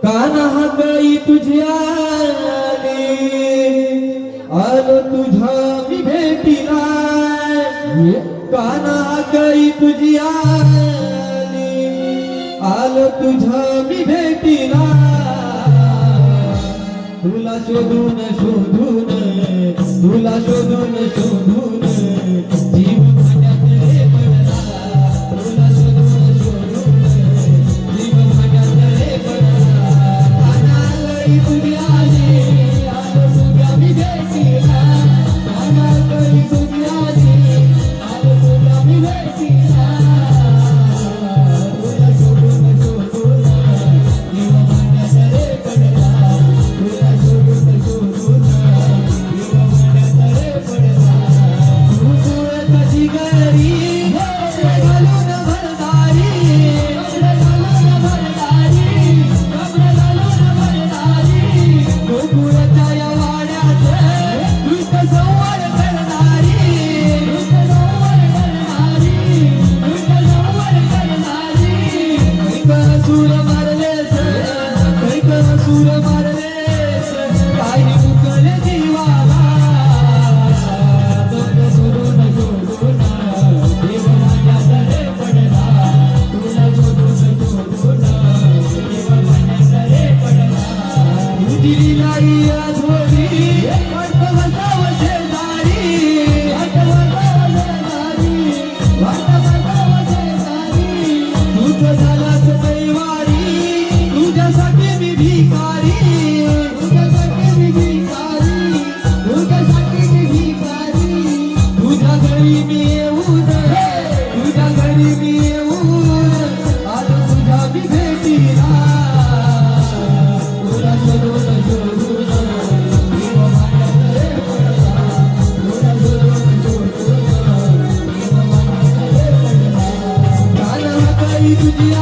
काना हाकळी तुझ्या आलो तुझ्या मी भेटीला काना हाकळी तुझ्या आलो तुझ्या मी भेटीला तुला शोधून शोधून तुला शोधून शोधून जीव भांड्यात रे पडला तुला शोधून शोधून जीव भांड्यात रे पडला कानागळी तुझ्या आलो तुझ्या मी भेटीला कानागळी तुझ्या आलो तुझ्या मी भेटीला तुला शोधून शोधून जीव भांड्यात रे पडला तुला शोधून शोधून जीव भांड्यात रे पडला तू कशी गरी घालून भरदारी गोकुळाच्या या वाड्यात दुष्ट संवार करणारी कैक सूर मारलेस कैक सूर मारलेस काही मुकल जीवाला दोन सोडून शोधून देव भांड्यात रे पडला तुला शोधून शोधून देव भांड्यात रे पडला तुझी लाई आठवली वाट बसाव शेजारी वाट बसाव शेजारी तुझं झालास दैवारी तुझ्यासाठी मी भिकारी तुझ्यासाठी मी भिकारी तुझ्यासाठी मी भिकारी तुझ्या घरी मी येऊन तुझ्या घरी मी येऊन आलो तुझ्या मी भेटीला तुला शोधून शोधून जीव भांड्यात रे पडला तुला शोधून शोधून जीव भांड्यात रे पडला कान हाकळी तुझी